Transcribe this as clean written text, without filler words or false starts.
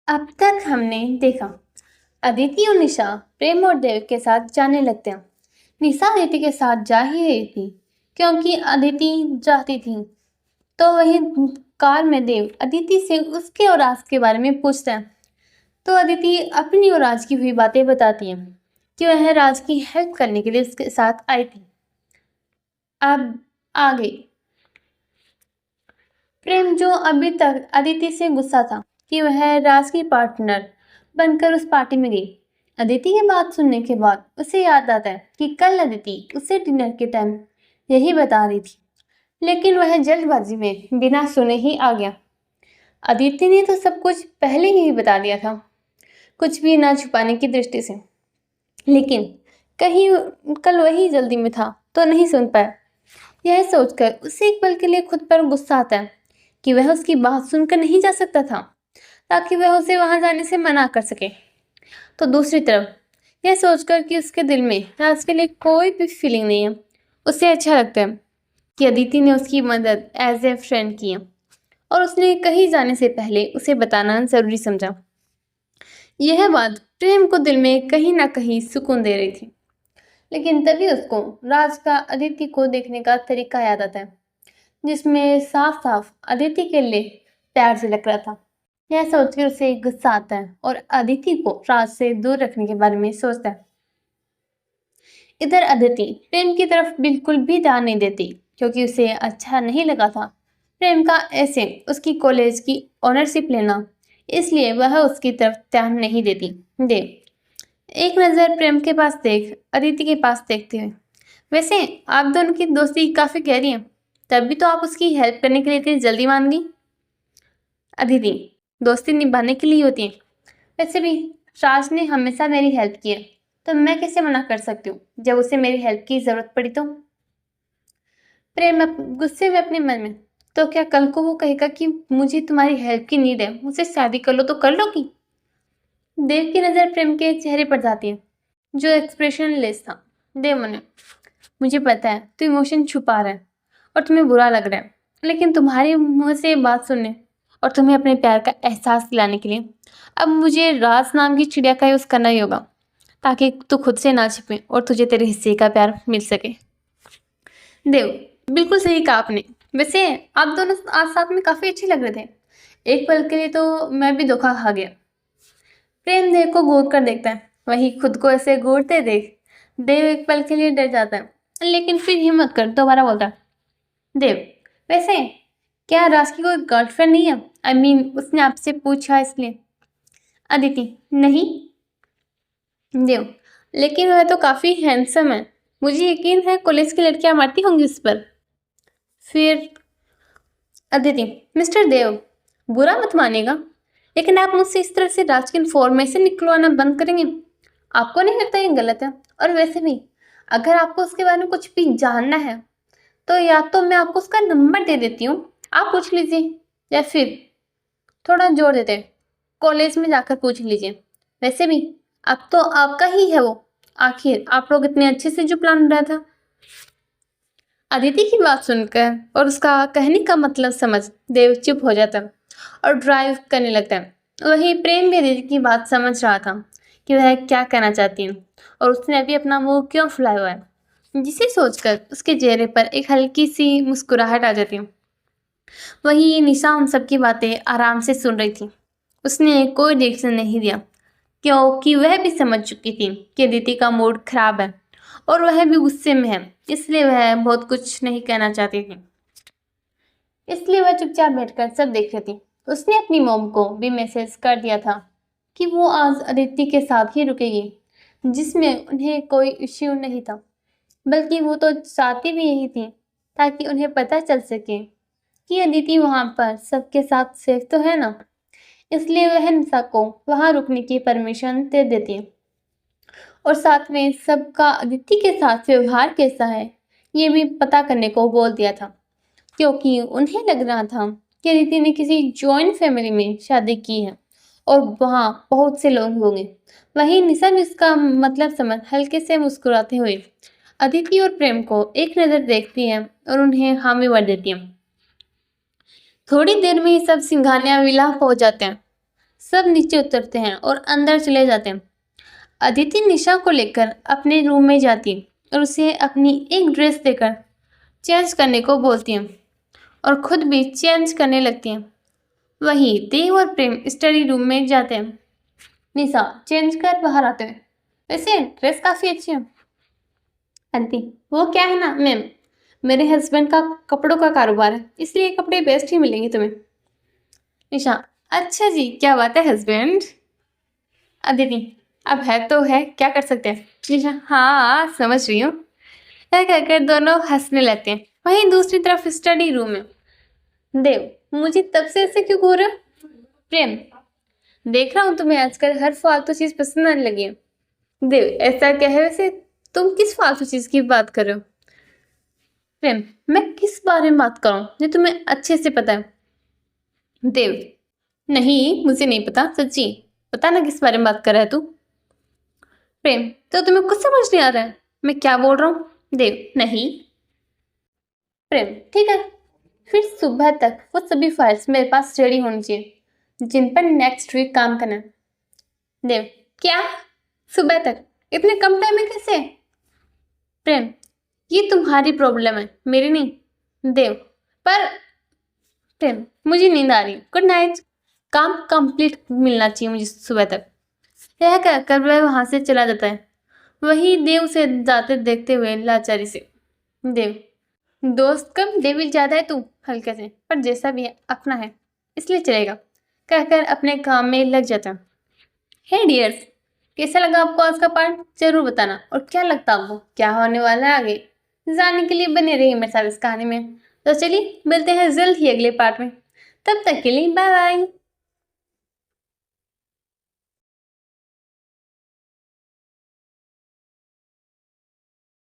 अब तक हमने देखा अदिति और निशा प्रेम और देव के साथ जाने लगते हैं। निशा अदिति के साथ जा ही रही थी क्योंकि अदिति चाहती थी। तो वही कार में देव अदिति से उसके और राज के बारे में पूछता है। तो अदिति अपनी और राज की हुई बातें बताती है कि वह राज की हेल्प करने के लिए उसके साथ आई थी। अब आगे प्रेम जो अभी तक अदिति से गुस्सा था कि वह राज की पार्टनर बनकर उस पार्टी में गई। अदिति की बात सुनने के बाद उसे याद आता है कि कल अदिति उसे डिनर के टाइम यही बता रही थी, लेकिन वह जल्दबाजी में बिना सुने ही आ गया। अदिति ने तो सब कुछ पहले ही बता दिया था, कुछ भी ना छुपाने की दृष्टि से, लेकिन कहीं कल वही जल्दी में था तो नहीं सुन पाया। यह सोचकर उसे एक पल के लिए खुद पर गुस्सा आता है कि वह उसकी बात सुनकर नहीं जा सकता था ताकि वह उसे वहां जाने से मना कर सके। तो दूसरी तरफ यह सोचकर कि उसके दिल में राज के लिए कोई भी फीलिंग नहीं है, उसे अच्छा लगता है कि अदिति ने उसकी मदद एज ए फ्रेंड की है और उसने कहीं जाने से पहले उसे बताना जरूरी समझा। यह बात प्रेम को दिल में कहीं ना कहीं सुकून दे रही थी। लेकिन तभी उसको राज का अदिति को देखने का तरीका याद आता है, जिसमें साफ साफ अदिति के लिए प्यार झलक रहा था। यह सोचकर उसे गुस्सा आता है और अदिति को राज से दूर रखने के बारे में सोचता है। इधर अदिति प्रेम की तरफ बिल्कुल भी ध्यान नहीं देती क्योंकि उसे अच्छा नहीं लगा था प्रेम का ऐसे उसकी कॉलेज की ऑनरशिप लेना, इसलिए वह उसकी तरफ ध्यान नहीं देती। एक नज़र प्रेम के पास देख अदिति के पास देखते हुए, वैसे आप दोनों की दोस्ती काफ़ी गहरी है, तभी तो आप उसकी हेल्प करने के लिए इतनी जल्दी मान गई। अदिति, दोस्ती निभाने के लिए होती है। वैसे भी राज ने हमेशा मेरी हेल्प की है, तो मैं कैसे मना कर सकती हूँ जब उसे मेरी हेल्प की ज़रूरत पड़ी तो। प्रेम गुस्से में अपने मन में, तो क्या कल को वो कहेगा कि मुझे तुम्हारी हेल्प की नीड है, मुझसे शादी कर लो तो कर लोगी। देव की नज़र प्रेम के चेहरे पर जाती है जो एक्सप्रेशन लेस था। देव मने, मुझे पता है तू इमोशन छुपा रहा है और तुम्हें बुरा लग रहा है, लेकिन तुम्हारे मुंह से बात सुनने और तुम्हें अपने प्यार का एहसास दिलाने के लिए अब मुझे राज नाम की चिड़िया का यूज़ करना ही होगा ताकि तू खुद से ना छिपे और तुझे तेरे हिस्से का प्यार मिल सके। देव, बिल्कुल सही कहा आपने। वैसे आप दोनों आज साथ में काफ़ी अच्छे लग रहे थे। एक पल के लिए तो मैं भी धोखा खा गया। प्रेम देव को घूर कर देखता है, वही खुद को ऐसे घूरते देख देव एक पल के लिए डर जाता है, लेकिन फिर हिम्मत कर दोबारा बोलता है। देव, वैसे क्या राज की कोई गर्लफ्रेंड नहीं है? आई मीन उसने आपसे पूछा इसलिए। अदिति, नहीं। देव, लेकिन वह तो काफ़ी हैंडसम है, मुझे यकीन है कॉलेज की लड़कियां मारती होंगी उस पर। फिर अदिति, मिस्टर देव, बुरा मत मानिएगा, लेकिन आप मुझसे इस तरह से राज की इन्फॉर्मेशन निकलवाना बंद करेंगे? आपको नहीं लगता ये गलत है? और वैसे भी अगर आपको उसके बारे में कुछ भी जानना है तो या तो मैं आपको उसका नंबर दे देती हूँ, आप पूछ लीजिए, या फिर थोड़ा जोर देते कॉलेज में जाकर पूछ लीजिए। वैसे भी अब तो आपका ही है वो, आखिर आप लोग इतने अच्छे से जो प्लान रहा था। अदिति की बात सुनकर और उसका कहने का मतलब समझ देव चुप हो जाता और ड्राइव करने लगता है। वही प्रेम भी अदिति की बात समझ रहा था कि वह क्या कहना चाहती है और उसने अभी अपना मुंह क्यों फुलाया हुआ है, जिसे सोचकर उसके चेहरे पर एक हल्की सी मुस्कुराहट आ जाती है। वही निशा उन सबकी बातें आराम से सुन रही थी। उसने कोई रिएक्शन नहीं दिया क्योंकि वह भी समझ चुकी थी कि अदिति का मूड खराब है और वह भी गुस्से में है, इसलिए वह बहुत कुछ नहीं कहना चाहती थी। इसलिए वह चुपचाप बैठकर सब देख रही थी। उसने अपनी मॉम को भी मैसेज कर दिया था कि वो आज अदिति के साथ ही रुकेगी, जिसमें उन्हें कोई इश्यू नहीं था, बल्कि वो तो चाहती भी यही थी ताकि उन्हें पता चल सके कि अदिति वहाँ पर सबके साथ सेफ तो है ना। इसलिए वह निशा को वहाँ रुकने की परमिशन दे देती है और साथ में सबका अदिति के साथ व्यवहार कैसा है ये भी पता करने को बोल दिया था, क्योंकि उन्हें लग रहा था कि अदिति ने किसी जॉइंट फैमिली में शादी की है और वहाँ बहुत से लोग होंगे। वहीं निशा भी इसका मतलब समझ हल्के से मुस्कुराते हुए अदिति और प्रेम को एक नज़र देखती है और उन्हें हामी भर देती है। थोड़ी देर में ही सब सिंघानिया विला पहुंच जाते हैं। सब नीचे उतरते हैं और अंदर चले जाते हैं। अदिति निशा को लेकर अपने रूम में जाती है और उसे अपनी एक ड्रेस देकर चेंज करने को बोलती है और खुद भी चेंज करने लगती हैं। वहीं देव और प्रेम स्टडी रूम में जाते हैं। निशा चेंज कर बाहर आते हैं। वैसे ड्रेस काफ़ी अच्छी है। आंटी वो क्या है ना मैम, मेरे हस्बैंड का कपड़ों का कारोबार है, इसलिए कपड़े बेस्ट ही मिलेंगे तुम्हें। निशा अच्छा जी, क्या बात है हस्बैंड। अदिति अब है तो है, क्या कर सकते हैं। निशा हाँ समझ रही हूँ। यह कहकर दोनों हंसने लगते हैं। वहीं दूसरी तरफ स्टडी रूम में देव मुझे तब से ऐसे क्यों घूर रहे हो? प्रेम देख रहा हूँ तुम्हें आजकल हर फालतू चीज पसंद आने लगी है। देव ऐसा क्या है वैसे, तुम किस फालतू चीज की बात कर रहे हो? प्रेम मैं किस बारे में बात कर रहा हूँ जो तुम्हें अच्छे से पता है? देव नहीं मुझे नहीं पता, सच्ची पता ना किस बारे में बात कर रहा है तू। प्रेम तो तुम्हें कुछ समझ नहीं आ रहा है मैं क्या बोल रहा हूँ? देव नहीं। प्रेम ठीक है, फिर सुबह तक वो सभी फाइल्स मेरे पास रेडी होनी चाहिए जिन पर नेक्स्ट वीक काम करना है। देव क्या, सुबह तक? इतने कम टाइम में कैसे? प्रेम ये तुम्हारी प्रॉब्लम है मेरी नहीं। देव पर प्रेम मुझे नींद आ रही है, गुड नाइट। काम कंप्लीट मिलना चाहिए मुझे सुबह तक। यह कहकर वह वहां से चला जाता है। वही देव से जाते देखते हुए लाचारी से देव दोस्त कम डेविल ज्यादा है तू, हल्के से, पर जैसा भी है अपना है इसलिए चलेगा, कहकर अपने काम में लग जाता है। हे डियर्स, कैसा लगा आपको आज का पार्ट जरूर बताना, और क्या लगता है आपको क्या होने वाला है आगे जानने के लिए बने रहिए मेरे साथ इस कहानी में। तो चलिए मिलते हैं जल्द ही अगले पार्ट में, तब तक के लिए बाय बाय।